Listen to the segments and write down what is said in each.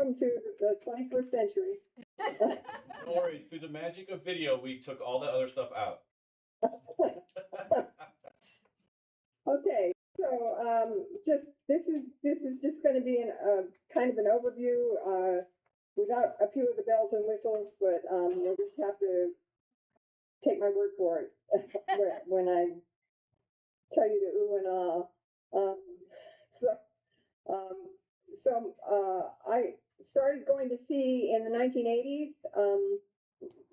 welcome to the 21st century. Don't worry, through the magic of video, we took all the other stuff out. Okay, so just this is just going to be kind of an overview without a few of the bells and whistles, but you'll just have to take my word for it when I tell you to ooh and ah. I started going to sea in the 1980s.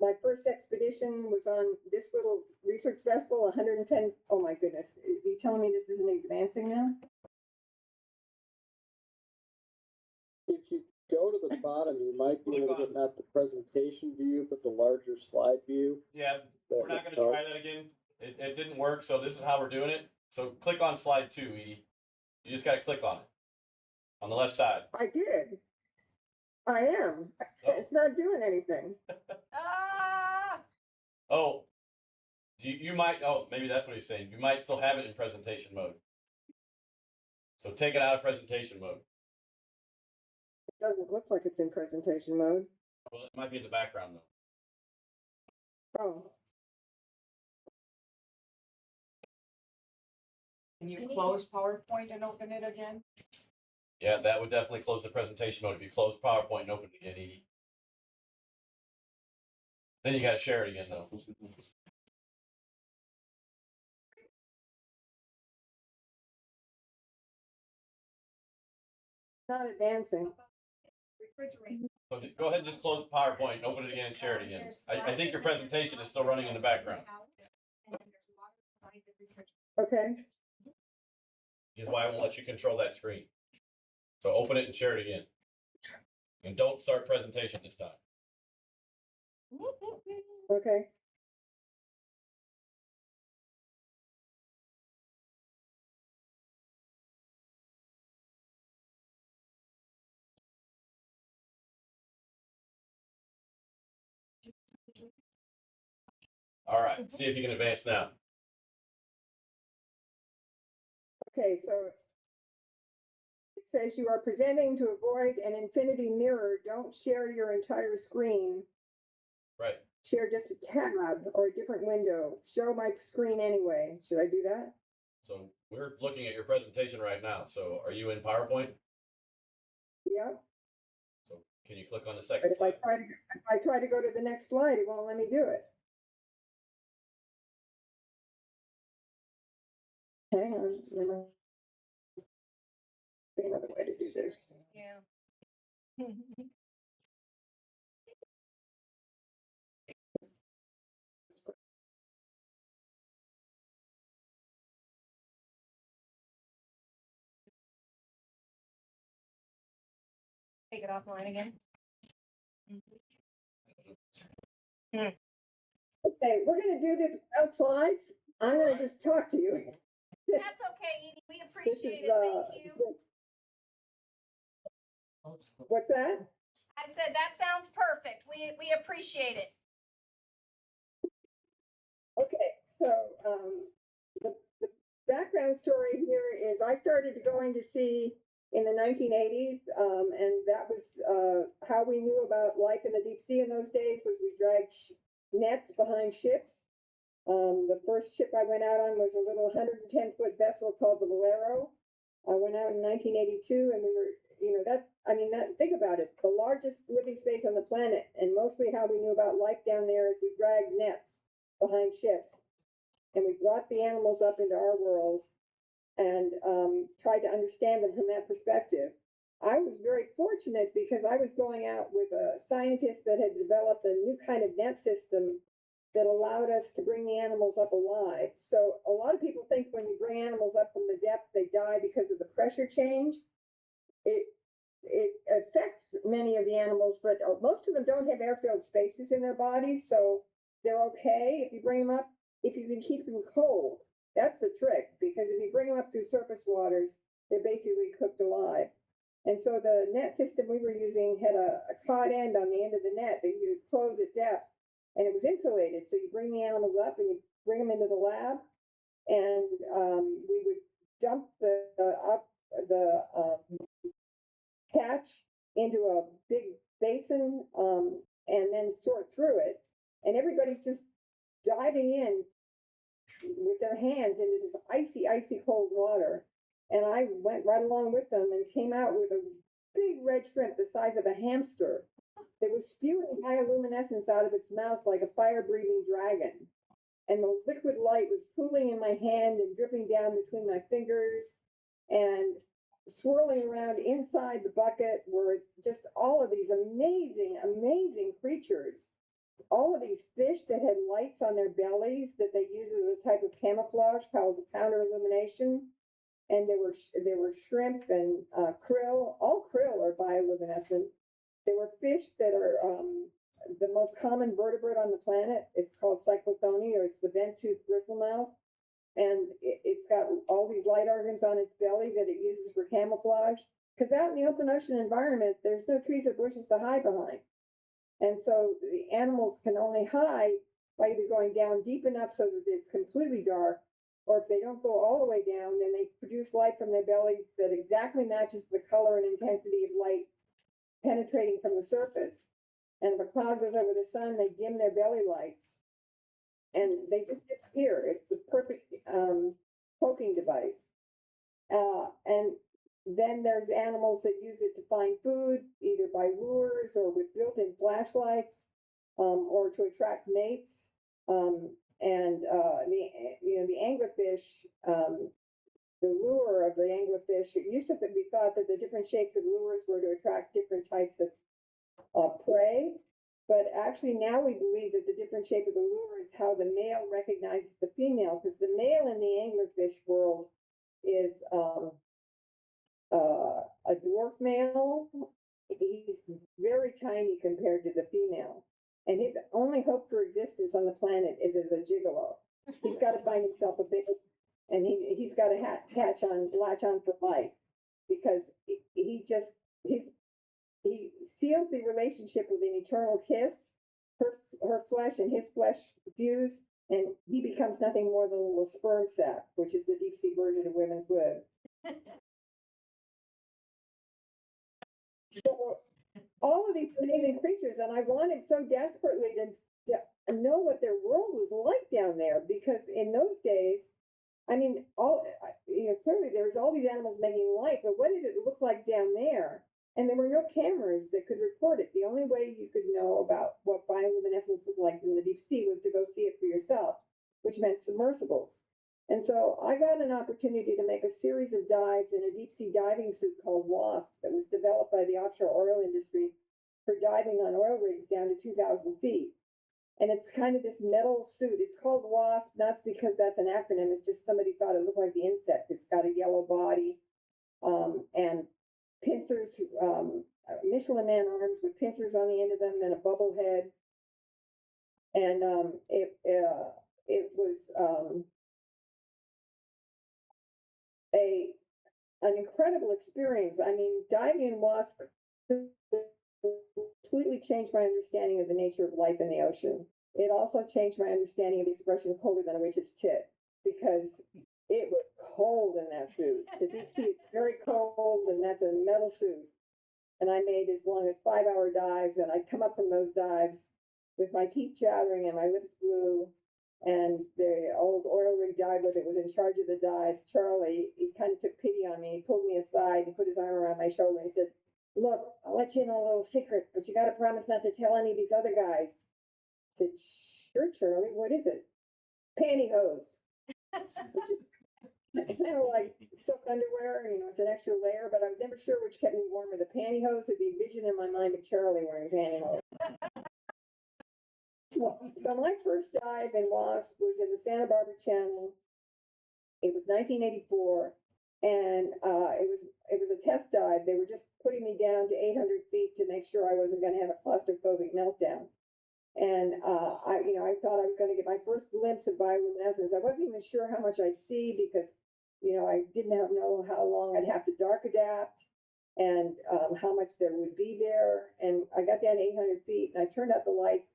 My first expedition was on this little research vessel, 110. Oh my goodness. Are you telling me this isn't advancing now? If you go to the bottom, you might be able to get not the presentation view, but the larger slide view. Yeah, we're not going to try that again. It didn't work, so this is how we're doing it. So click on slide 2, Edie. You just got to click on it on the left side. I did. I am. Oh. It's not doing anything. Oh, you might. Oh, maybe that's what he's saying. You might still have it in presentation mode. So take it out of presentation mode. It doesn't look like it's in presentation mode. Well, it might be in the background though. Oh. Can you close PowerPoint and open it again? Yeah, that would definitely close the presentation mode if you close PowerPoint and open it again, Edie. Then you got to share it again, though. Not advancing. So go ahead and just close PowerPoint and open it again and share it again. I think your presentation is still running in the background. Okay. Which is why I won't let you control that screen. So open it and share it again. And don't start presentation this time. Okay. All right, see if you can advance now. Okay, so it says you are presenting to avoid an infinity mirror. Don't share your entire screen. Right. Share just a tab or a different window. Show my screen anyway. Should I do that? So we're looking at your presentation right now. So are you in PowerPoint? Yeah. So can you click on the second But slide? if I try to go to the next slide, it won't let me do it. Hang on. There must be another way to do this. Yeah. Take it offline again. Okay, we're going to do this without slides. I'm going to just talk to you. That's okay, Edie. We appreciate it. Thank you. What's that? I said that sounds perfect. We appreciate it. Okay, so the background story here is I started going to sea in the 1980s, and that was how we knew about life in the deep sea in those days. Was we dragged nets behind ships. The first ship I went out on was a little 110-foot vessel called the Valero. I went out in 1982, and we were, think about it, the largest living space on the planet, and mostly how we knew about life down there is we dragged nets behind ships, and we brought the animals up into our world and tried to understand them from that perspective. I was very fortunate because I was going out with a scientist that had developed a new kind of net system that allowed us to bring the animals up alive. So a lot of people think when you bring animals up from the depth, they die because of the pressure change. It affects many of the animals, but most of them don't have air-filled spaces in their bodies, so they're okay if you bring them up, if you can keep them cold. That's the trick, because if you bring them up through surface waters, they're basically cooked alive. And so the net system we were using had a caught end on the end of the net that you could close at depth, and it was insulated. So you bring the animals up and you bring them into the lab, and we would dump the catch into a big basin, and then sort through it. And everybody's just diving in with their hands into this icy, icy cold water. And I went right along with them and came out with a big red shrimp the size of a hamster. It was spewing bioluminescence out of its mouth like a fire-breathing dragon. And the liquid light was pooling in my hand and dripping down between my fingers. And swirling around inside the bucket were just all of these amazing, amazing creatures. All of these fish that had lights on their bellies that they use as a type of camouflage called counter illumination. And there were shrimp and krill. All krill are bioluminescent. There were fish that are the most common vertebrate on the planet. It's called cyclothone, or it's the bent-toothed bristlemouth. And it's got all these light organs on its belly that it uses for camouflage. Because out in the open ocean environment, there's no trees or bushes to hide behind. And so the animals can only hide by either going down deep enough so that it's completely dark, or if they don't go all the way down, then they produce light from their bellies that exactly matches the color and intensity of light penetrating from the surface. And if a cloud goes over the sun, they dim their belly lights and they just disappear. It's the perfect cloaking device. And then there's animals that use it to find food, either by lures or with built-in flashlights, or to attract mates. The anglerfish, the lure of the anglerfish, it used to be thought that the different shapes of lures were to attract different types of prey. But actually now we believe that the different shape of the lure is how the male recognizes the female, because the male in the anglerfish world is a dwarf male. He's very tiny compared to the female. And his only hope for existence on the planet is as a gigolo. He's got to find himself a bit, and he's got to latch on for life, because he seals the relationship with an eternal kiss. Her flesh and his flesh fuse, and he becomes nothing more than a little sperm sac, which is the deep sea version of women's lib. So all of these amazing creatures, and I wanted so desperately to know what their world was like down there, because in those days, I mean, clearly there was all these animals making light, but what did it look like down there? And there were no cameras that could record it. The only way you could know about what bioluminescence looked like in the deep sea was to go see it for yourself, which meant submersibles. And so I got an opportunity to make a series of dives in a deep sea diving suit called WASP that was developed by the offshore oil industry for diving on oil rigs down to 2,000 feet. And it's kind of this metal suit. It's called WASP, not because that's an acronym. It's just somebody thought it looked like the insect. It's got a yellow body and pincers, Michelin man arms with pincers on the end of them and a bubble head. And it was an incredible experience. I mean, diving in WASP completely changed my understanding of the nature of life in the ocean. It also changed my understanding of the expression colder than a witch's tit, because it was cold in that suit. The deep sea is very cold, and that's a metal suit. And I made as long as 5-hour dives, and I'd come up from those dives with my teeth chattering and my lips blue. And the old oil rig diver that was in charge of the dives, Charlie, he kind of took pity on me. He pulled me aside and put his arm around my shoulder and he said, "Look, I'll let you in on a little secret, but you got to promise not to tell any of these other guys." I said, "Sure, Charlie, what is it?" "Pantyhose." Which is kind of like silk underwear, it's an extra layer, but I was never sure which kept me warmer, the pantyhose or the vision in my mind of Charlie wearing pantyhose. So my first dive in WASP was in the Santa Barbara Channel. It was 1984, and it was a test dive. They were just putting me down to 800 feet to make sure I wasn't going to have a claustrophobic meltdown. And I thought I was going to get my first glimpse of bioluminescence. I wasn't even sure how much I'd see, because I didn't know how long I'd have to dark adapt and how much there would be there. And I got down to 800 feet and I turned out the lights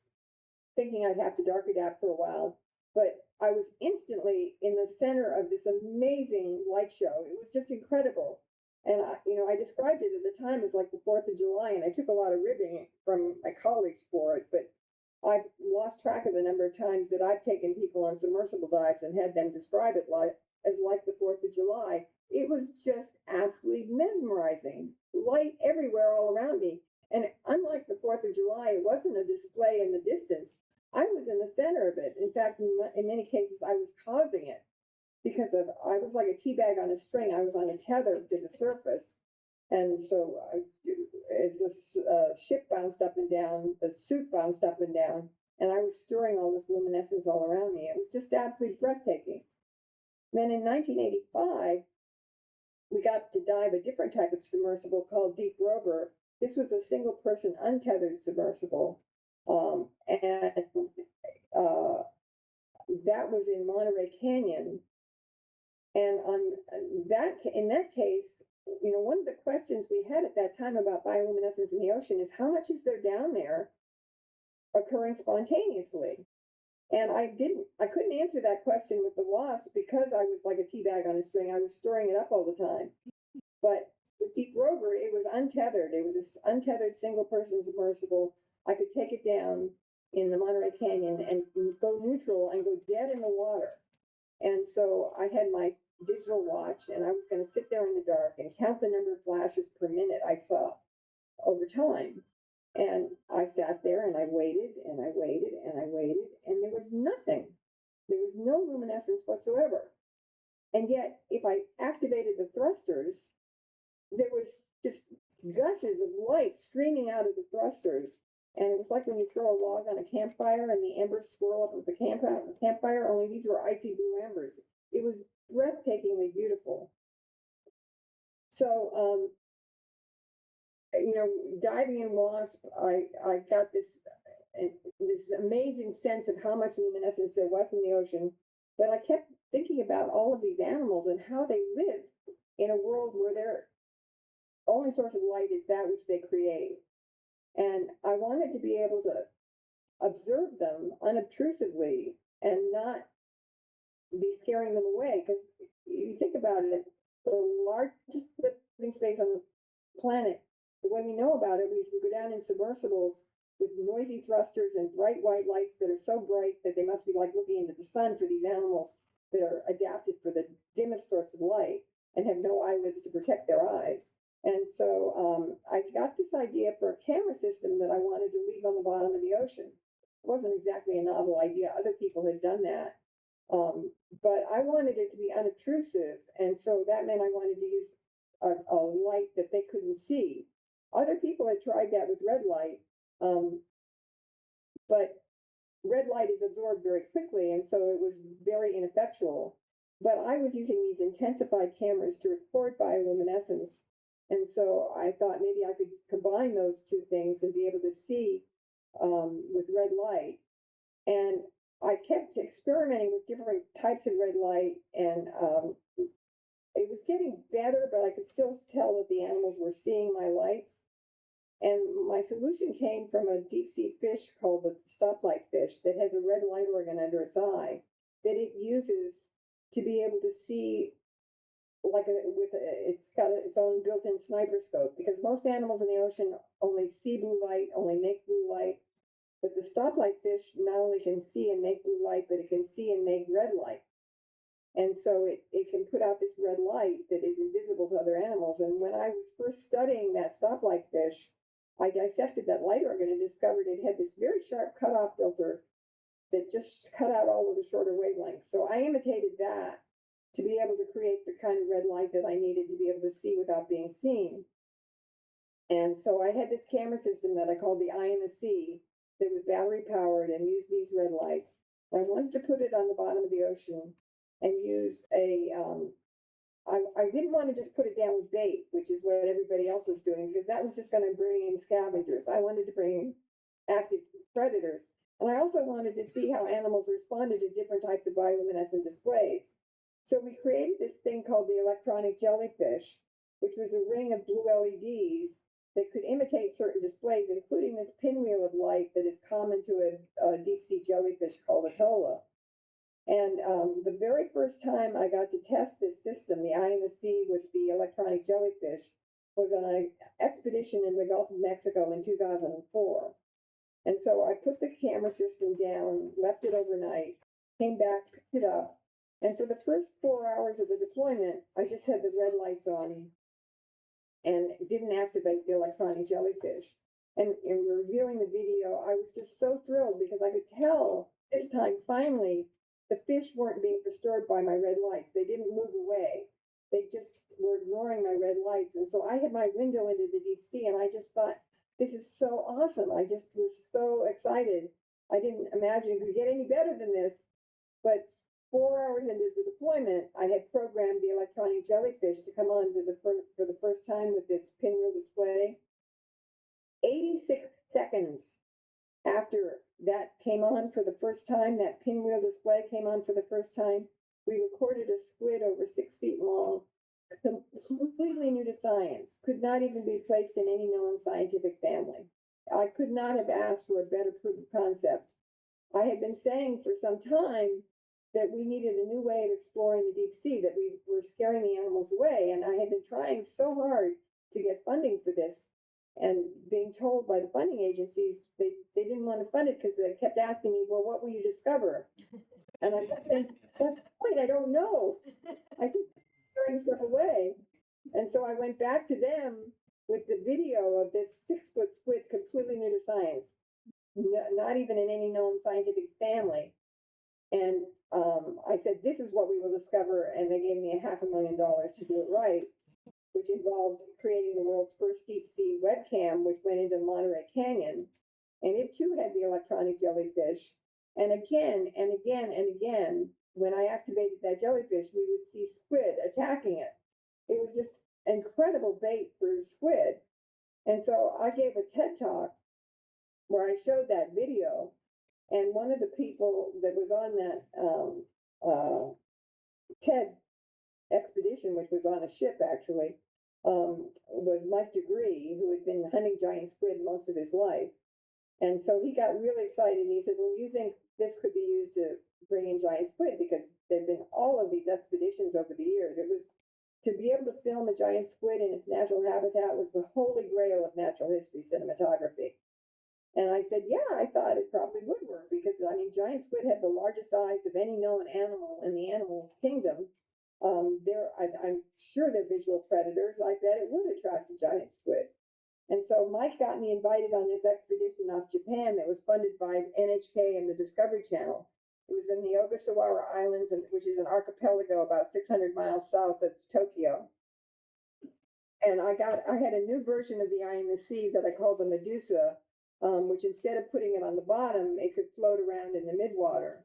thinking I'd have to dark adapt for a while. But I was instantly in the center of this amazing light show. It was just incredible. And I described it at the time as like the 4th of July, and I took a lot of ribbing from my colleagues for it, but I've lost track of the number of times that I've taken people on submersible dives and had them describe it as like the 4th of July. It was just absolutely mesmerizing. Light everywhere all around me. And unlike the 4th of July, it wasn't a display in the distance. I was in the center of it. In fact, in many cases, I was causing it because I was like a tea bag on a string. I was on a tether to the surface. And so as the ship bounced up and down, the suit bounced up and down, and I was storing all this luminescence all around me. It was just absolutely breathtaking. Then in 1985, we got to dive a different type of submersible called Deep Rover. This was a single person untethered submersible. And that was in Monterey Canyon. And in that case, one of the questions we had at that time about bioluminescence in the ocean is how much is there down there occurring spontaneously? And I couldn't answer that question with the WASP because I was like a tea bag on a string. I was storing it up all the time. But with Deep Rover, it was untethered. It was an untethered single person submersible. I could take it down in the Monterey Canyon and go neutral and go dead in the water. And so I had my digital watch, and I was going to sit there in the dark and count the number of flashes per minute I saw over time. And I sat there and I waited and I waited and I waited, and there was nothing. There was no luminescence whatsoever. And yet, if I activated the thrusters, there was just gushes of light streaming out of the thrusters. And it was like when you throw a log on a campfire and the embers swirl up with the campfire, only these were icy blue embers. It was breathtakingly beautiful. So, diving in WASP, I got this amazing sense of how much luminescence there was in the ocean. But I kept thinking about all of these animals and how they live in a world where their only source of light is that which they create. And I wanted to be able to observe them unobtrusively and not be scaring them away. Because you think about it, the largest living space on the planet, the way we know about it is we go down in submersibles with noisy thrusters and bright white lights that are so bright that they must be like looking into the sun for these animals that are adapted for the dimmest source of light and have no eyelids to protect their eyes. And so I got this idea for a camera system that I wanted to leave on the bottom of the ocean. It wasn't exactly a novel idea. Other people had done that. But I wanted it to be unobtrusive. And so that meant I wanted to use a light that they couldn't see. Other people had tried that with red light, but red light is absorbed very quickly, and so it was very ineffectual. But I was using these intensified cameras to record bioluminescence, and so I thought maybe I could combine those two things and be able to see with red light. And I kept experimenting with different types of red light, and it was getting better, but I could still tell that the animals were seeing my lights. And my solution came from a deep sea fish called the stoplight fish that has a red light organ under its eye that it uses to be able to see it's got its own built-in sniper scope, because most animals in the ocean only see blue light, only make blue light. But the stoplight fish not only can see and make blue light, but it can see and make red light. And so it can put out this red light that is invisible to other animals. And when I was first studying that stoplight fish, I dissected that light organ and discovered it had this very sharp cutoff filter that just cut out all of the shorter wavelengths. So I imitated that to be able to create the kind of red light that I needed to be able to see without being seen. And so I had this camera system that I called the Eye in the Sea that was battery powered and used these red lights. And I wanted to put it on the bottom of the ocean and use I didn't want to just put it down with bait, which is what everybody else was doing, because that was just going to bring in scavengers. I wanted to bring in active predators. And I also wanted to see how animals responded to different types of bioluminescent displays. So we created this thing called the electronic jellyfish, which was a ring of blue LEDs that could imitate certain displays, including this pinwheel of light that is common to a deep sea jellyfish called a tola. And the very first time I got to test this system, the eye in the sea with the electronic jellyfish, was on an expedition in the Gulf of Mexico in 2004. And so I put the camera system down, left it overnight, came back, picked it up, and for the first 4 hours of the deployment, I just had the red lights on and didn't activate the electronic jellyfish. And in reviewing the video, I was just so thrilled because I could tell this time, finally, the fish weren't being disturbed by my red lights. They didn't move away. They just were ignoring my red lights. And so I had my window into the deep sea, and I just thought, this is so awesome. I just was so excited. I didn't imagine it could get any better than this. But 4 hours into the deployment, I had programmed the electronic jellyfish to come on for the first time with this pinwheel display. 86 seconds after that came on for the first time, that pinwheel display came on for the first time, we recorded a squid over 6 feet long, completely new to science, could not even be placed in any known scientific family. I could not have asked for a better proof of concept. I had been saying for some time that we needed a new way of exploring the deep sea, that we were scaring the animals away. And I had been trying so hard to get funding for this, and being told by the funding agencies they didn't want to fund it because they kept asking me, well, what will you discover? And I kept saying, that's the point, I don't know. I keep scaring stuff away. And so I went back to them with the video of this 6-foot squid, completely new to science, not even in any known scientific family. And I said, this is what we will discover. And they gave me $500,000 to do it right, which involved creating the world's first deep sea webcam, which went into Monterey Canyon. And it too had the electronic jellyfish. And again and again and again, when I activated that jellyfish, we would see squid attacking it. It was just incredible bait for squid. And so I gave a TED talk where I showed that video. And one of the people that was on that TED expedition, which was on a ship actually, was Mike Degree, who had been hunting giant squid most of his life. And so he got really excited and he said, well, you think this could be used to bring in giant squid? Because there have been all of these expeditions over the years. It was to be able to film a giant squid in its natural habitat was the holy grail of natural history cinematography. And I said, yeah, I thought it probably would work because, I mean, giant squid have the largest eyes of any known animal in the animal kingdom. I'm sure they're visual predators. I bet it would attract a giant squid. And so Mike got me invited on this expedition off Japan that was funded by NHK and the Discovery Channel. It was in the Ogasawara Islands, which is an archipelago about 600 miles south of Tokyo. And I had a new version of the eye in the sea that I called the Medusa, which instead of putting it on the bottom, it could float around in the midwater.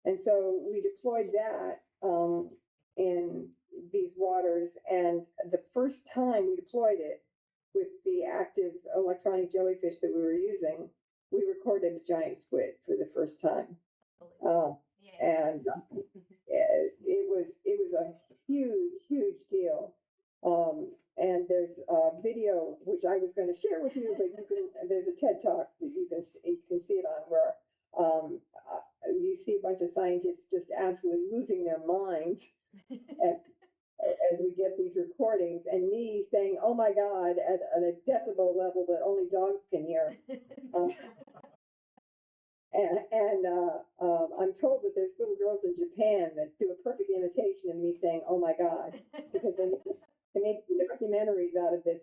And so we deployed that in these waters. And the first time we deployed it with the active electronic jellyfish that we were using, we recorded a giant squid for the first time. And it was a huge deal. And there's a video which I was going to share with you, but there's a TED talk that you can see it on where you see a bunch of scientists just absolutely losing their minds as we get these recordings, and me saying, oh my God, at a decibel level that only dogs can hear. I'm told that there's little girls in Japan that do a perfect imitation of me saying, oh my God, because they made documentaries out of this.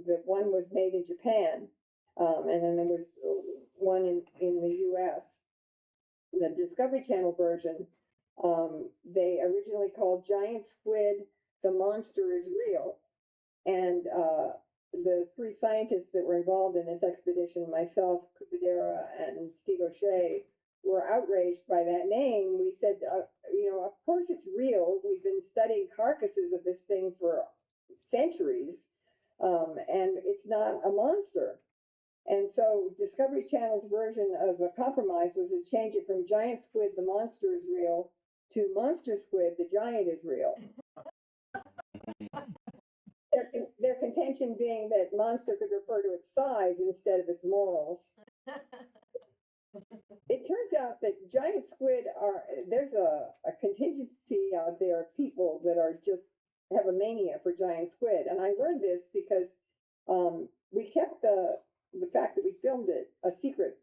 The one was made in Japan, and then there was one in the US. The Discovery Channel version, they originally called Giant Squid, The Monster is Real. And the three scientists that were involved in this expedition, myself, Kubadera, and Steve O'Shea, were outraged by that name. We said, of course it's real. We've been studying carcasses of this thing for centuries, and it's not a monster. And so Discovery Channel's version of a compromise was to change it from Giant Squid, the monster is real, to Monster Squid, the giant is real. Their contention being that monster could refer to its size instead of its morals. it turns out that giant squid there's a contingency out there of people that are just have a mania for giant squid. And I learned this because we kept the fact that we filmed it a secret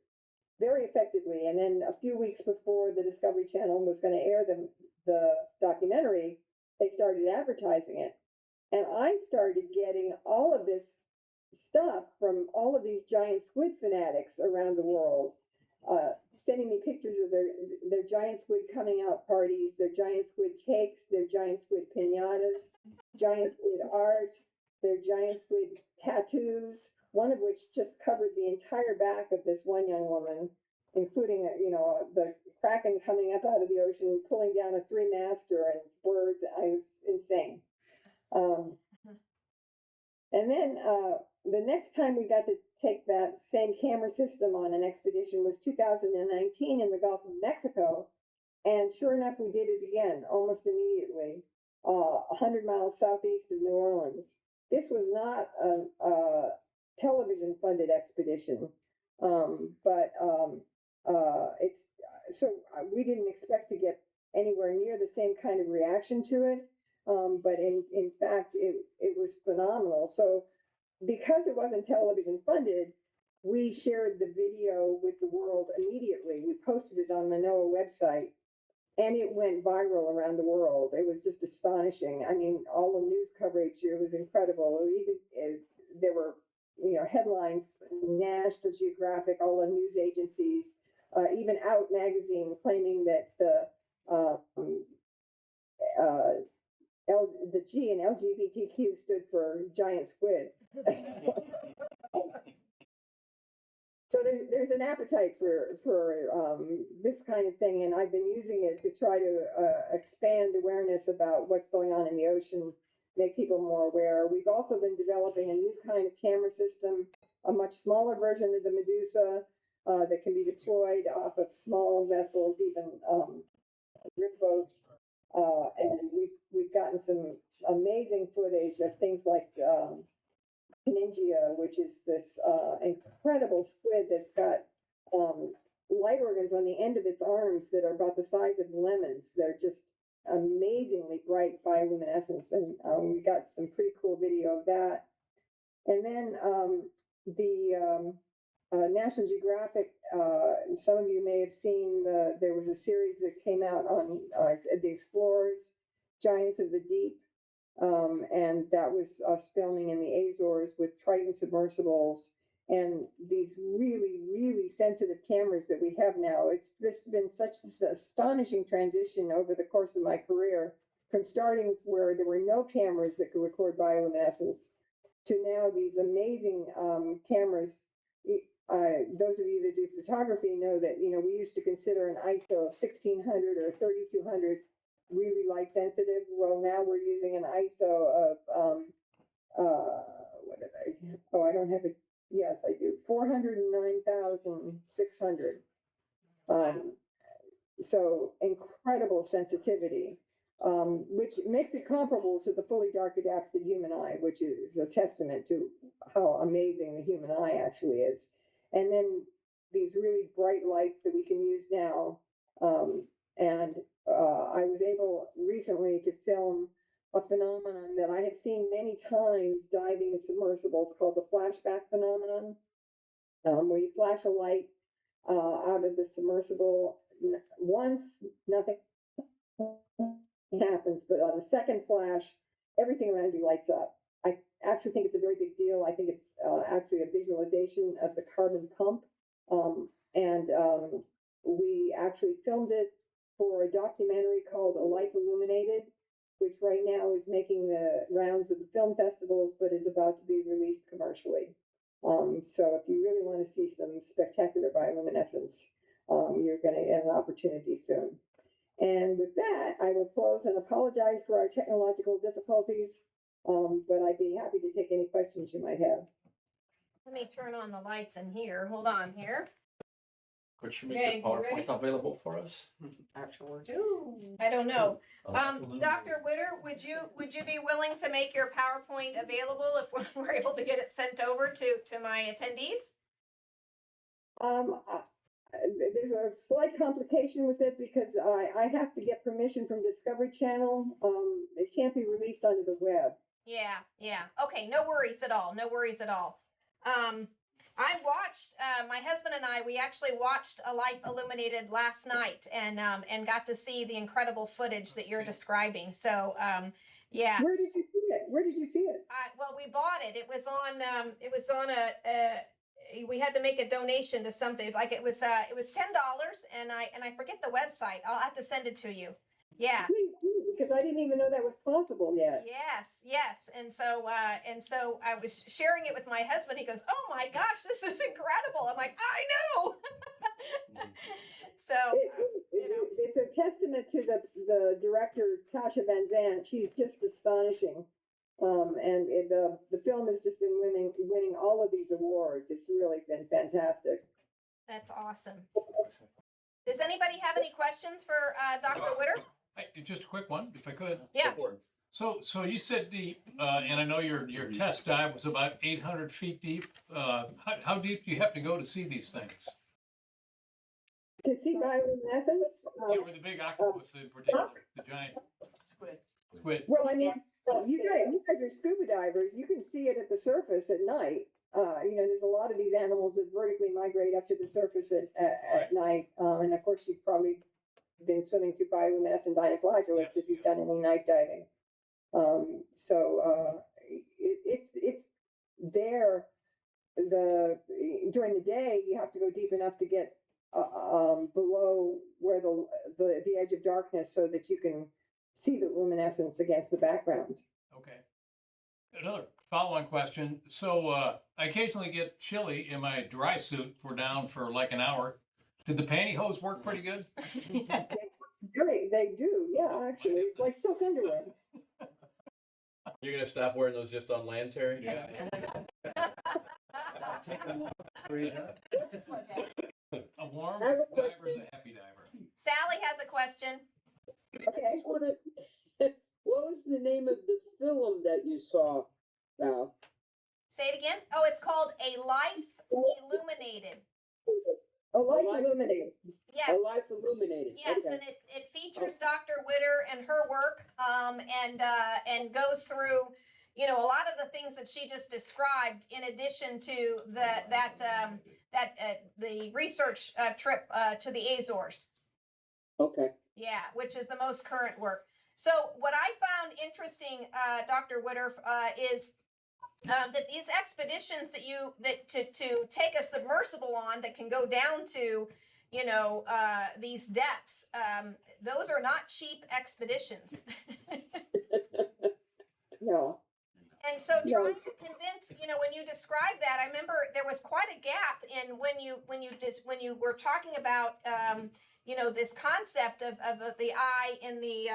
very effectively. And then a few weeks before the Discovery Channel was going to air the documentary, they started advertising it. And I started getting all of this stuff from all of these giant squid fanatics around the world, sending me pictures of their giant squid coming out parties, their giant squid cakes, their giant squid pinatas, giant squid art, their giant squid tattoos, one of which just covered the entire back of this one young woman, including, the kraken coming up out of the ocean, pulling down a three-master and birds. I was insane. And then the next time we got to take that same camera system on an expedition was 2019 in the Gulf of Mexico. And sure enough, we did it again almost immediately, 100 miles southeast of New Orleans. This was not a television funded expedition, but it's so we didn't expect to get anywhere near the same kind of reaction to it. But in fact, it was phenomenal. So because it wasn't television funded, we shared the video with the world immediately. We posted it on the NOAA website, and it went viral around the world. It was just astonishing. I mean, all the news coverage here was incredible. Even there were, headlines, National Geographic, all the news agencies, even Out magazine claiming that the G in LGBTQ stood for giant squid. So there's an appetite for this kind of thing, and I've been using it to try to expand awareness about what's going on in the ocean, make people more aware. We've also been developing a new kind of camera system, a much smaller version of the Medusa that can be deployed off of small vessels, even rib boats. And we've gotten some amazing footage of things like Ninja, which is this incredible squid that's got light organs on the end of its arms that are about the size of lemons. They're just amazingly bright bioluminescence, and we got some pretty cool video of that. And then the National Geographic, some of you may have seen, there was a series that came out on the Explorers, Giants of the Deep, and that was us filming in the Azores with Triton submersibles and these really, really sensitive cameras that we have now. This has been such an astonishing transition over the course of my career, from starting where there were no cameras that could record bioluminescence to now these amazing cameras. Those of you that do photography know that, we used to consider an ISO of 1600 or 3200 really light sensitive. Well, now we're using an ISO of, what did I don't have it. Yes, I do. 409,600. So incredible sensitivity, which makes it comparable to the fully dark adapted human eye, which is a testament to how amazing the human eye actually is. And then these really bright lights that we can use now. I was able recently to film a phenomenon that I have seen many times diving in submersibles called the flashback phenomenon, where you flash a light out of the submersible once, nothing happens, but on the second flash, everything around you lights up. I actually think it's a very big deal. I think it's actually a visualization of the carbon pump. We actually filmed it for a documentary called A Life Illuminated, which right now is making the rounds of the film festivals, but is about to be released commercially. So if you really want to see some spectacular bioluminescence, you're going to get an opportunity soon. And with that, I will close and apologize for our technological difficulties, but I'd be happy to take any questions you might have. Let me turn on the lights in here. Hold on here. Could you make Okay, the you ready? PowerPoint available for us? Afterwards. I don't know. Absolutely. Dr. Widder, would you be willing to make your PowerPoint available if we're able to get it sent over to my attendees? there's a slight complication with it because I have to get permission from Discovery Channel. It can't be released onto the web. Yeah, yeah. Okay, no worries at all. No worries at all. I watched my husband and I. We actually watched A Life Illuminated last night, and got to see the incredible footage that you're describing. So, yeah. Where did you see it? Where did you see it? Well, we bought it. It was on. We had to make a donation to something. Like it was $10, and I forget the website. I'll have to send it to you. Yeah. Please do, because I didn't even know that was possible yet. Yes. And so I was sharing it with my husband. He goes, "Oh my gosh, this is incredible." I'm like, "I know." So It's a testament to the director, Tasha Van Zandt. She's just astonishing. And the film has just been winning all of these awards. It's really been fantastic. that's awesome. Does anybody have any questions for Dr. Widder? Just a quick one, if I could. Yeah. So you said deep, and I know your test dive was about 800 feet deep. How deep do you have to go to see these things? To see bioluminescence? Yeah, with the big octopus in particular, the giant squid. Well, I mean, you guys are scuba divers. You can see it at the surface at night. There's a lot of these animals that vertically migrate up to the surface at night. And of course, you've probably been swimming through bioluminescent dinoflagellates if you've done any night diving. It's there. During the day, you have to go deep enough to get below where the edge of darkness so that you can see the luminescence against the background. Okay. Another follow-on question. So I occasionally get chilly in my dry suit if we're down for like an hour. Did the pantyhose work pretty good? They do, yeah, actually. It's like silk underwear. You're gonna stop wearing those just on land, Terry? Yeah. A warm I have a diver is question. a happy diver. Sally has a question. Okay. What was the name of the film that you saw now? Say it again. Oh, it's called A Life Illuminated. A Life Life- Illuminated. Yes. A Life Illuminated. Yes, Okay. and it features Dr. Widder and her work, and goes through, a lot of the things that she just described, in addition to the research trip to the Azores. Okay. Yeah, which is the most current work. So what I found interesting, Dr. Widder, is that these expeditions to take a submersible on that can go down to these depths, those are not cheap expeditions. No. And so trying to convince, when you described that, I remember there was quite a gap in when you were talking about this concept of the eye in the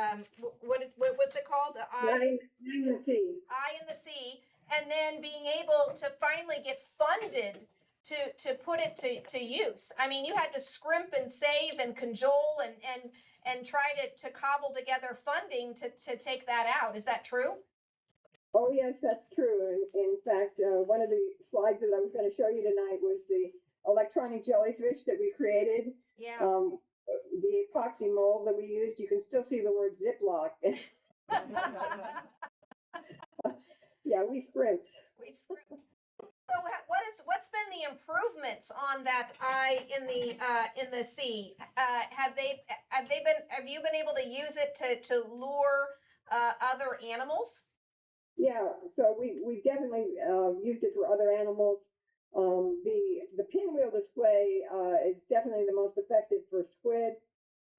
what was it called? The eye In the sea. eye in the sea, and then being able to finally get funded to put it to use. I mean, you had to scrimp and save and cajole and try to cobble together funding to take that out. Is that true? Oh, yes, that's true. In fact, one of the slides that I was going to show you tonight was the electronic jellyfish that we created. Yeah. The epoxy mold that we used, you can still see the word Ziploc. Yeah, we scrimped. So what's been the improvements on that eye in the sea? Have you been able to use it to lure other animals? Yeah, so we definitely used it for other animals. The pinwheel display is definitely the most effective for squid,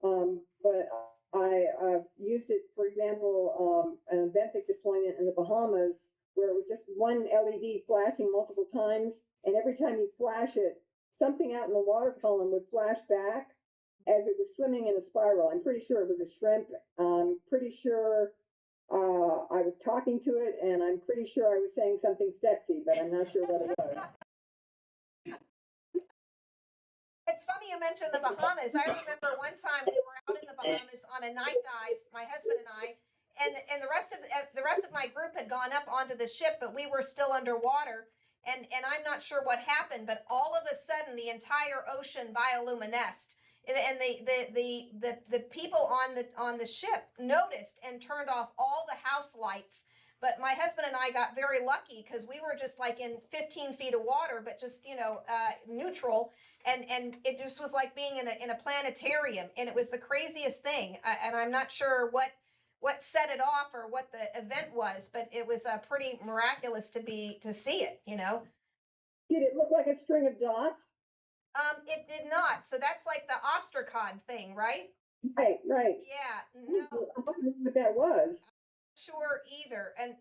but I've used it, for example, an benthic deployment in the Bahamas, where it was just one LED flashing multiple times, and every time you flash it, something out in the water column would flash back as it was swimming in a spiral. I'm pretty sure it was a shrimp. I'm pretty sure I was talking to it, and I'm pretty sure I was saying something sexy, but I'm not sure what it was. It's funny you mentioned the Bahamas. I remember one time we were out in the Bahamas on a night dive, my husband and I, and the rest of my group had gone up onto the ship, but we were still underwater. and I'm not sure what happened, but all of a sudden the entire ocean bioluminesced. And the people on the ship noticed and turned off all the house lights. But my husband and I got very lucky because we were just like in 15 feet of water, but just, neutral. And it just was like being in a planetarium. And it was the craziest thing. And I'm not sure what set it off or what the event was, but it was pretty miraculous to see it, Did it look like a string of dots? It did not. So that's like the ostracod thing, right? Right, right. Yeah, no. I wondered what that was. Sure either. And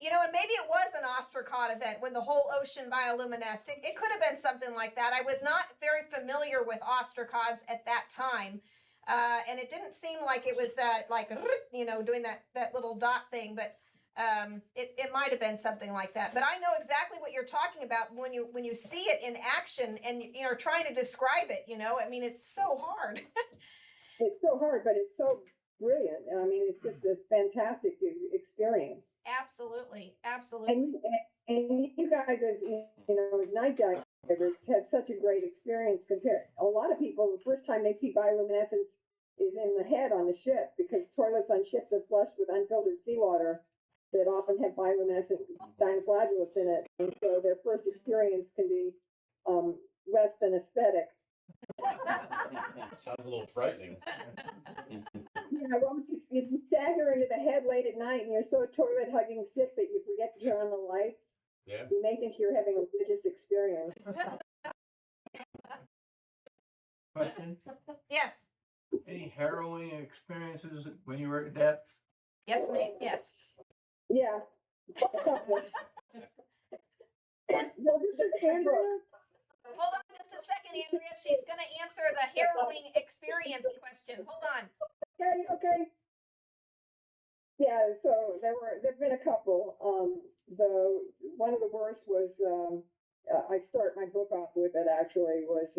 and maybe it was an ostracod event when the whole ocean bioluminesced. It could have been something like that. I was not very familiar with ostracods at that time. And it didn't seem like it was doing that little dot thing, but it might have been something like that. But I know exactly what you're talking about when you see it in action and you're trying to describe it, I mean, it's so hard. It's so hard, but it's so brilliant. I mean, it's just a fantastic experience. Absolutely. Absolutely. And you guys, as night divers, have such a great experience compared. A lot of people, the first time they see bioluminescence is in the head on the ship, because toilets on ships are flushed with unfiltered seawater that often have bioluminescent dinoflagellates in it. And so their first experience can be less than aesthetic. Sounds a little frightening. Yeah, well, if you stagger into the head late at night and you're so toilet hugging sick that you forget to turn on the lights, Yeah. you may think you're having a religious experience. Question? Yes. Any harrowing experiences when you were at depth? Yes, ma'am. Yes. Yeah. Well, this is Andrew. Hold on just a second, Andrea. She's going to answer the harrowing experience question. Hold on. Okay. Yeah, so there've been a couple. One of the worst was, I start my book off with it actually, was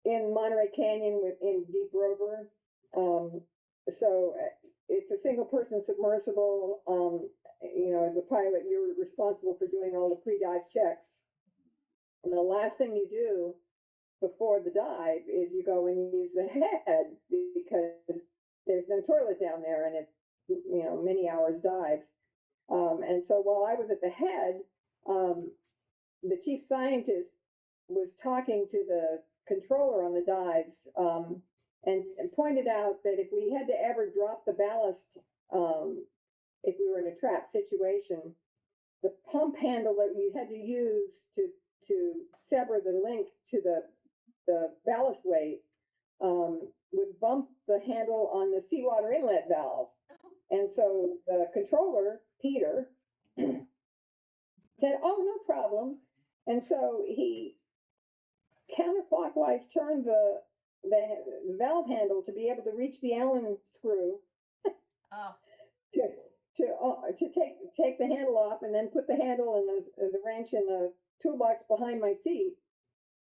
in Monterey Canyon in Deep Rover. So it's a single person submersible. As a pilot, you're responsible for doing all the pre-dive checks. And the last thing you do before the dive is you go and you use the head, because there's no toilet down there, and it's many hours dives. And so while I was at the head, the chief scientist was talking to the controller on the dives, and pointed out that if we had to ever drop the ballast, if we were in a trap situation, the pump handle that you had to use to sever the link to the ballast weight would bump the handle on the seawater inlet valve. And so the controller, Peter, said, "Oh, no problem." And so he counterclockwise turned the valve handle to be able to reach the Allen screw Oh. to take the handle off, and then put the handle and the wrench in the toolbox behind my seat.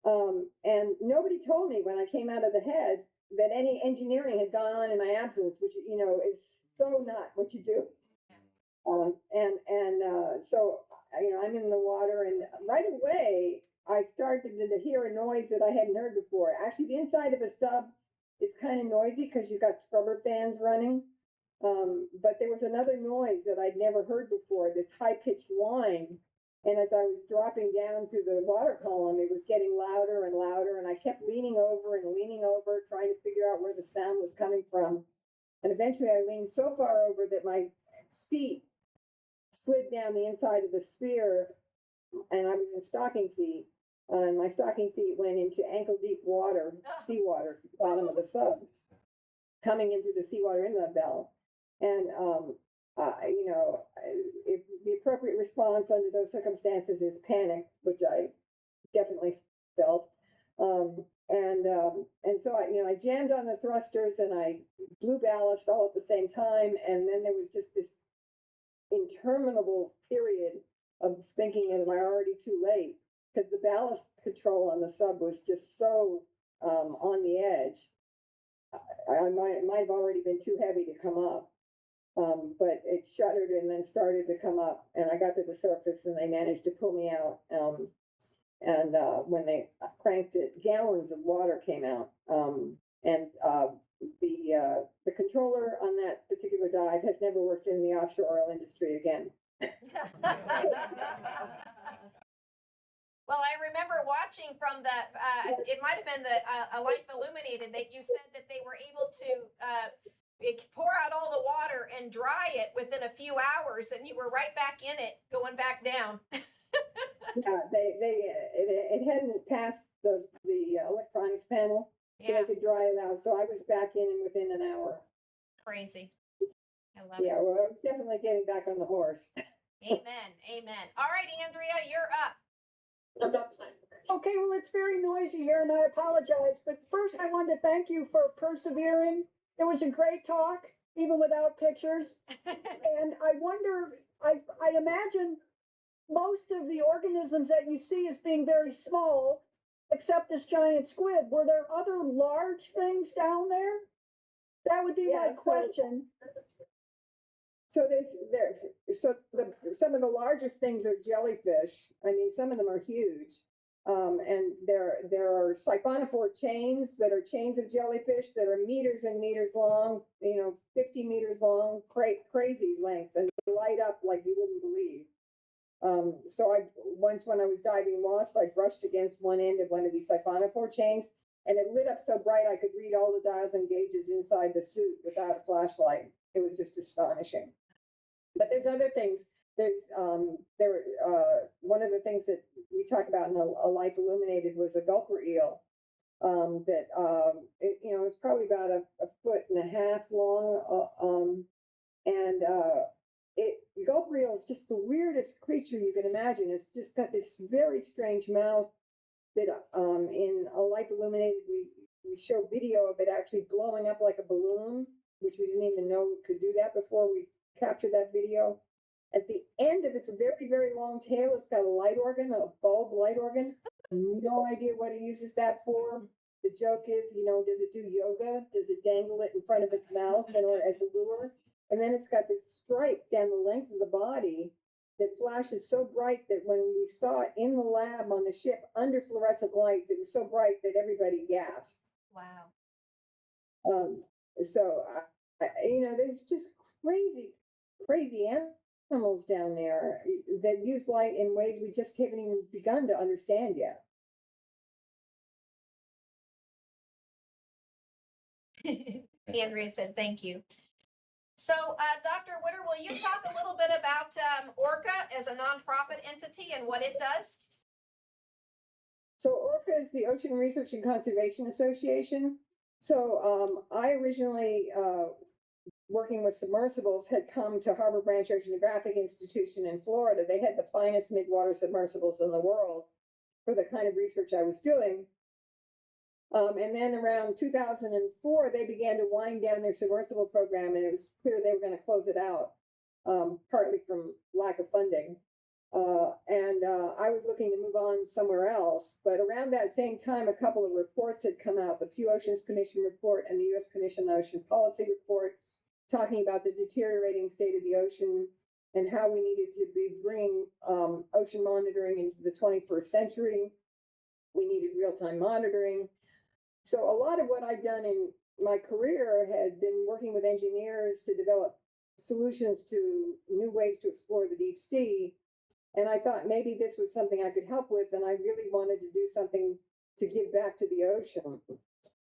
And nobody told me when I came out of the head that any engineering had gone on in my absence, which is so not what you do. So I'm in the water, and right away I started to hear a noise that I hadn't heard before. Actually, the inside of a sub is kind of noisy because you've got scrubber fans running. But there was another noise that I'd never heard before, this high-pitched whine. And as I was dropping down through the water column, it was getting louder and louder, and I kept leaning over, trying to figure out where the sound was coming from. And eventually I leaned so far over that my feet slid down the inside of the sphere, and I was in stocking feet. And my stocking feet went into ankle-deep water, seawater, bottom of the sub, coming into the seawater inlet valve. And if the appropriate response under those circumstances is panic, which I definitely felt. And so I jammed on the thrusters and I blew ballast all at the same time. And then there was just this interminable period of thinking, am I already too late? Because the ballast control on the sub was just so on the edge. I might have already been too heavy to come up. But it shuddered and then started to come up, and I got to the surface, and they managed to pull me out. And when they cranked it, gallons of water came out. And the controller on that particular dive has never worked in the offshore oil industry again. Well, I remember watching from the, it might have been the A Life Illuminated, that you said that they were able to pour out all the water and dry it within a few hours, and you were right back in it, going back down. Yeah, it hadn't passed the electronics panel, so Yeah, they could dry it out. So I was back in within an hour. crazy. I love Yeah, it. well, I was definitely getting back on the horse. Amen. Amen. All right, Andrea, you're up. Okay, well, it's very noisy here and I apologize, but first I wanted to thank you for persevering. It was a great talk, even without pictures. And I wonder, I imagine most of the organisms that you see as being very small, except this giant squid. Were there other large things down there? That would be my Yeah, question. So some of the largest things are jellyfish. I mean, some of them are huge. And there are siphonophore chains that are chains of jellyfish that are meters and meters long, 50 meters long, crazy lengths, and they light up like you wouldn't believe. So once when I was diving wasp, I brushed against one end of one of these siphonophore chains, and it lit up so bright I could read all the dials and gauges inside the suit without a flashlight. It was just astonishing. But there's other things. There's one of the things that we talk about in A Life Illuminated was a gulper eel. It was probably about a foot and a half long. Gulper eel is just the weirdest creature you can imagine. It's just got this very strange mouth that in A Life Illuminated we show video of it actually blowing up like a balloon, which we didn't even know could do that before we captured that video. At the end of its very, very long tail, it's got a light organ, a bulb light organ. No idea what it uses that for. The joke is, does it do yoga? Does it dangle it in front of its mouth or as a lure? And then it's got this stripe down the length of the body that flashes so bright that when we saw it in the lab on the ship under fluorescent lights, it was so bright that everybody gasped. Wow. There's just crazy animals down there that use light in ways we just haven't even begun to understand yet. Andrea said, thank you. So, Dr. Widder, will you talk a little bit about Orca as a nonprofit entity and what it does? So ORCA is the Ocean Research and Conservation Association. So I originally, working with submersibles, had come to Harbor Branch Oceanographic Institution in Florida. They had the finest midwater submersibles in the world for the kind of research I was doing. And then around 2004, they began to wind down their submersible program, and it was clear they were going to close it out, partly from lack of funding. I was looking to move on somewhere else. But around that same time, a couple of reports had come out, the Pew Oceans Commission report and the U.S. Commission on Ocean Policy report, talking about the deteriorating state of the ocean and how we needed to be bringing ocean monitoring into the 21st century. We needed real-time monitoring. So a lot of what I've done in my career had been working with engineers to develop solutions to new ways to explore the deep sea. And I thought maybe this was something I could help with, and I really wanted to do something to give back to the ocean.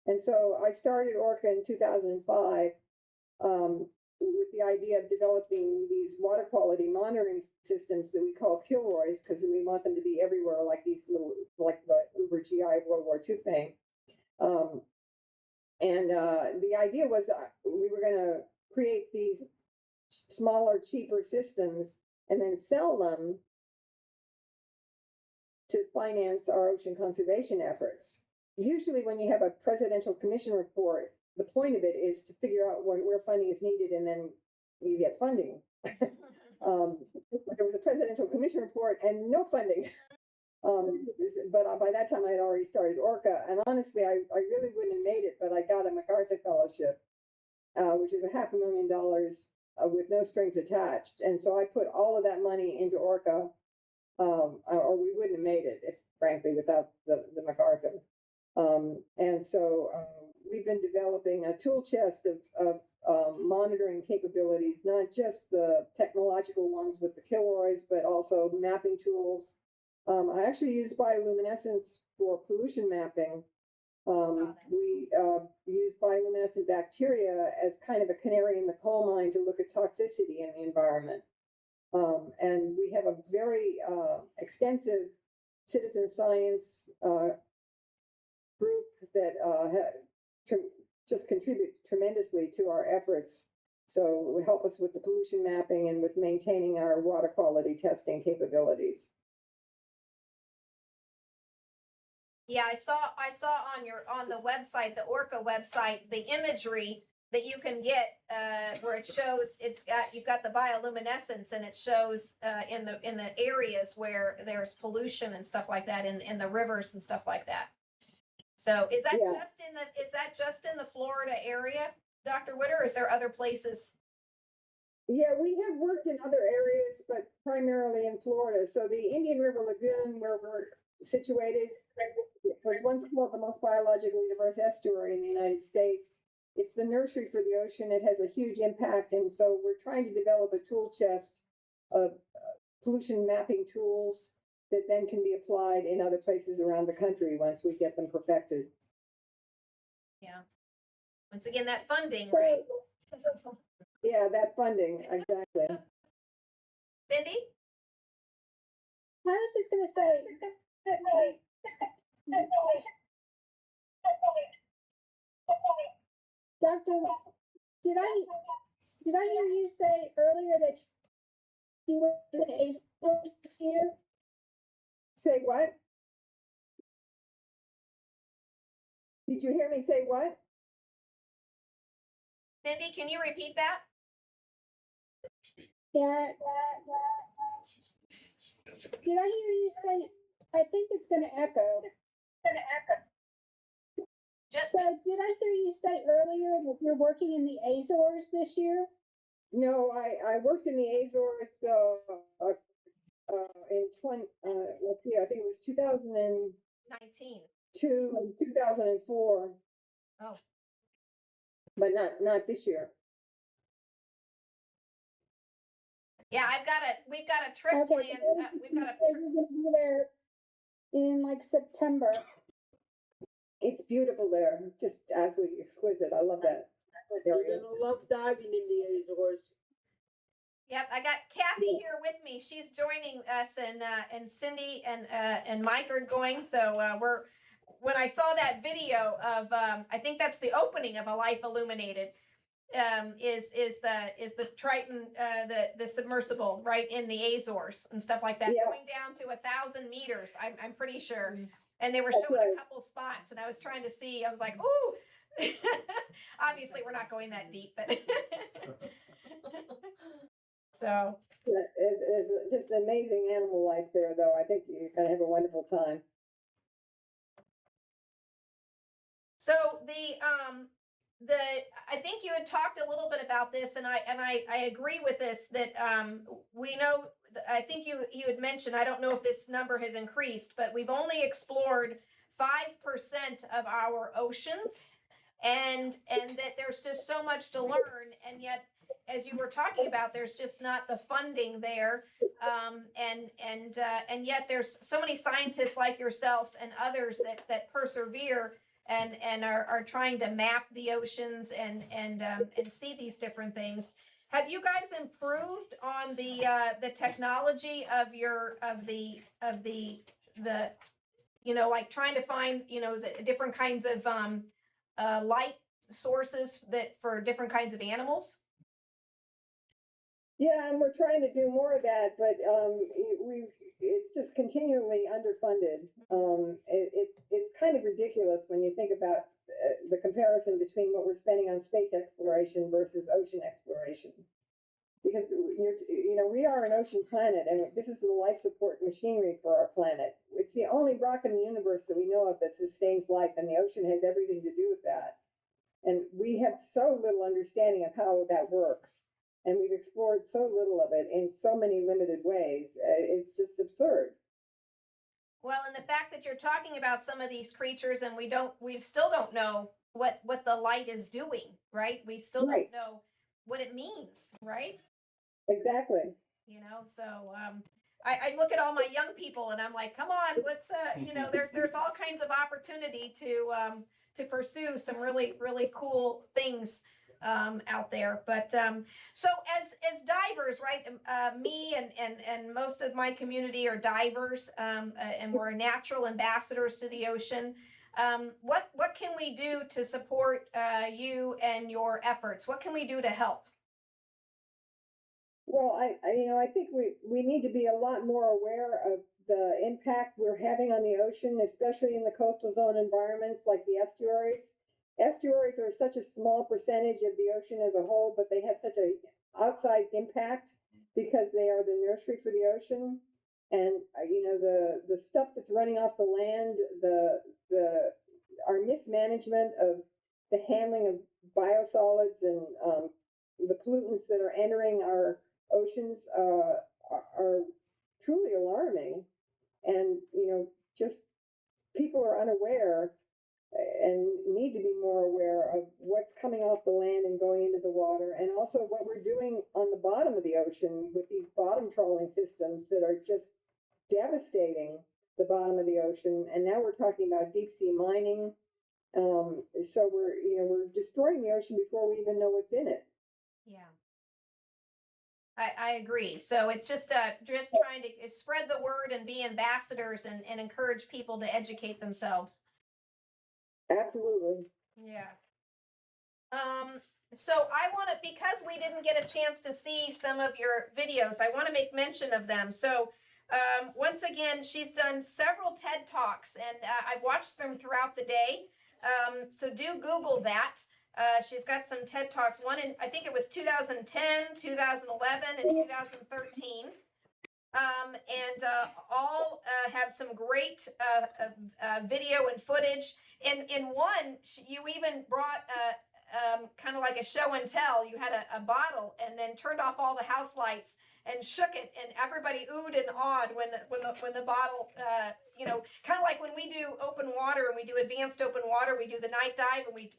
And so I started Orca in 2005 with the idea of developing these water quality monitoring systems that we call Kilroys, because we want them to be everywhere, like these little, like the Uber GI World War II thing. The idea was we were going to create these smaller, cheaper systems and then sell them to finance our ocean conservation efforts. Usually when you have a presidential commission report, the point of it is to figure out where funding is needed, and then you get funding. There was a presidential commission report and no funding. But by that time I had already started Orca, and honestly, I really wouldn't have made it, but I got a MacArthur Fellowship, which is $500,000 with no strings attached. And so I put all of that money into Orca, or we wouldn't have made it, if frankly, without the MacArthur. And so we've been developing a tool chest of monitoring capabilities, not just the technological ones with the Kilroys, but also mapping tools. I actually use bioluminescence for pollution mapping. We use bioluminescent bacteria as kind of a canary in the coal mine to look at toxicity in the environment. And we have a very extensive citizen science group that just contribute tremendously to our efforts. So it will help us with the pollution mapping and with maintaining our water quality testing capabilities. Yeah, I saw on the website, the Orca website, the imagery that you can get where it shows you've got the bioluminescence, and it shows in the areas where there's pollution and stuff like that in the rivers and stuff like that. So is that just in the Florida area, Dr. Widder, or is there other places? Yeah, we have worked in other areas, but primarily in Florida. So the Indian River Lagoon, where we're situated, was once called the most biologically diverse estuary in the United States. It's the nursery for the ocean. It has a huge impact. And so we're trying to develop a tool chest of pollution mapping tools that then can be applied in other places around the country once we get them perfected. Yeah. Once again, that funding, So- right? Yeah, that funding, exactly. Cindy? I was just gonna say. Doctor, did I hear you say earlier that you were doing ACE this year? Say what? Did you hear me say what? Cindy, can you repeat that? Yeah. Did I hear you say, I think it's gonna echo. Just So did I hear you say earlier that you're working in the Azores this year? No, I worked in the Azores in 20, let's see, I think it was 2002, 19. 2004. Oh. But not this year. Yeah, we've got a trip Okay. planned. We've got a You're gonna be there in like September. It's beautiful there, just absolutely exquisite. I love that You're area. gonna love diving in the Azores. Yep, I got Kathy here with me. She's joining us, and Cindy and Mike are going. So when I saw that video of I think that's the opening of A Life Illuminated. Is the Triton the submersible right in the Azores and stuff like that, Yeah. going down to 1,000 meters. I'm pretty sure. And they were That's showing right. a couple spots, and I was trying to see. I was like, ooh. Obviously, we're not going that deep, but so. It's just an amazing animal life there, though. I think you're gonna have a wonderful time. So I think you had talked a little bit about this, and I agree with this, that we know, I think you had mentioned, I don't know if this number has increased, but we've only explored 5% of our oceans, and that there's just so much to learn, and yet, as you were talking about, there's just not the funding there, and yet there's so many scientists like yourself and others that persevere and are trying to map the oceans and see these different things. Have you guys improved on the technology of the like trying to find the different kinds of light sources that for different kinds of animals? Yeah, and we're trying to do more of that, but it's just continually underfunded. It's kind of ridiculous when you think about the comparison between what we're spending on space exploration versus ocean exploration. Because we are an ocean planet, and this is the life support machinery for our planet. It's the only rock in the universe that we know of that sustains life, and the ocean has everything to do with that. And we have so little understanding of how that works. and we've explored so little of it in so many limited ways. It's just absurd. Well, and the fact that you're talking about some of these creatures and we still don't know what the light is doing, right? We still Right. don't know what it means, right? Exactly. You know, so I look at all my young people and I'm like, come on, let's you know, there's all kinds of opportunity to pursue some really, really cool things out there. But so as divers, right? Me and most of my community are divers, and we're natural ambassadors to the ocean. What can we do to support you and your efforts? What can we do to help? Well, I think we need to be a lot more aware of the impact we're having on the ocean, especially in the coastal zone environments like the estuaries. Estuaries are such a small percentage of the ocean as a whole, but they have such a outsized impact because they are the nursery for the ocean. And the stuff that's running off the land, our mismanagement of the handling of biosolids and the pollutants that are entering our oceans are truly alarming, and just people are unaware and need to be more aware of what's coming off the land and going into the water, and also what we're doing on the bottom of the ocean with these bottom trawling systems that are just devastating the bottom of the ocean. And now we're talking about deep sea mining. So we're destroying the ocean before we even know what's in it. Yeah. I agree. So it's just trying to spread the word and be ambassadors and encourage people to educate themselves. Absolutely. Yeah. So I want to, because we didn't get a chance to see some of your videos, I want to make mention of them. So once again, she's done several TED Talks, and I've watched them throughout the day. So do Google that. She's got some TED Talks, one in, I think it was 2010, 2011, and 2013. And all have some great video and footage. In one, you even brought kind of like a show and tell. You had a bottle and then turned off all the house lights and shook it, and everybody oohed and awed when the bottle, kind of like when we do open water and we do advanced open water, we do the night dive and we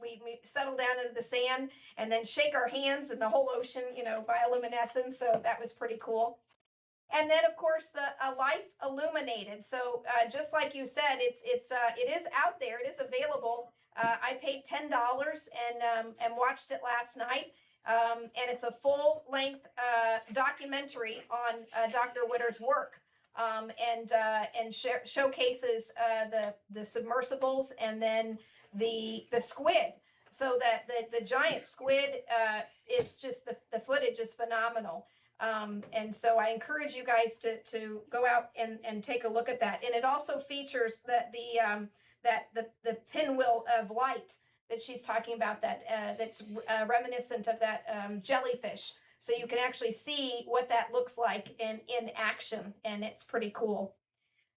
settle down into the sand and then shake our hands and the whole ocean, bioluminescence. So that was pretty cool. And then, of course, A Life Illuminated. So just like you said, it is out there. It is available. I paid $10 and watched it last night. And it's a full-length documentary on Dr. Widder's work, and showcases the submersibles and then the squid. So that the giant squid, it's just the footage is phenomenal. And so I encourage you guys to go out and take a look at that. And it also features the pinwheel of light that she's talking about, that's reminiscent of that jellyfish. So you can actually see what that looks like in action, and it's pretty cool.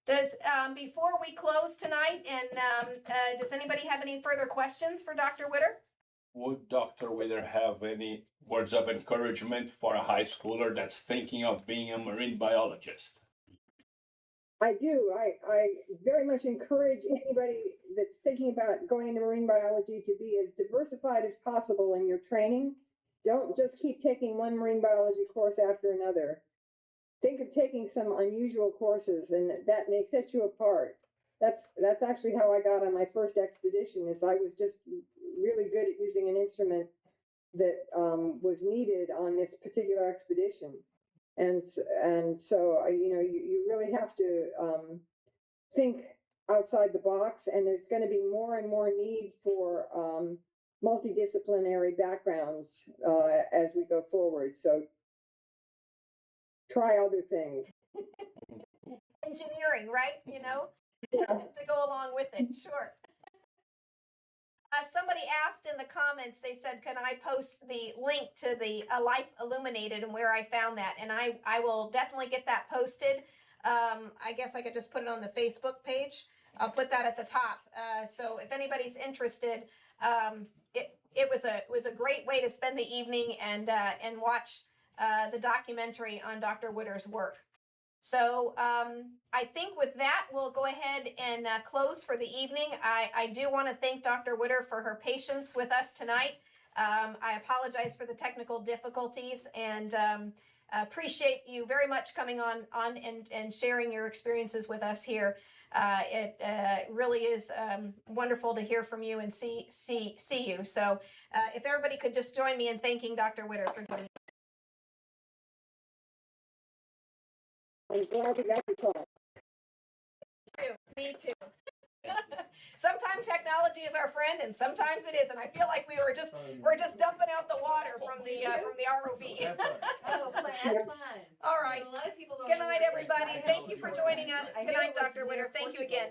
Before we close tonight, and does anybody have any further questions for Dr. Widder? Would Dr. Widder have any words of encouragement for a high schooler that's thinking of being a marine biologist? I do. I very much encourage anybody that's thinking about going into marine biology to be as diversified as possible in your training. Don't just keep taking one marine biology course after another. Think of taking some unusual courses, and that may set you apart. That's actually how I got on my first expedition. Is I was just really good at using an instrument that was needed on this particular expedition. And so you really have to think outside the box, and there's going to be more and more need for multidisciplinary backgrounds as we go forward. So try other things. Engineering, right? Yeah. To go along with it. Sure. Somebody asked in the comments, they said, can I post the link to the A Life Illuminated and where I found that? And I will definitely get that posted. I guess I could just put it on the Facebook page. I'll put that at the top. So if anybody's interested, it was a great way to spend the evening and watch the documentary on Dr. Widder's work. So I think with that, we'll go ahead and close for the evening. I do want to thank Dr. Widder for her patience with us tonight. I apologize for the technical difficulties and appreciate you very much coming on and sharing your experiences with us here. It really is wonderful to hear from you and see you. So if everybody could just join me in thanking Dr. Widder for doing it. I'm glad we got to talk. Me too. Sometimes technology is our friend, and sometimes it isn't. I feel like we're just dumping out the water from the ROV. Oh, fun. All right. A lot of people don't Good know night, what- everybody. Thank you for joining us. Good night, Dr. Widder. Thank you again.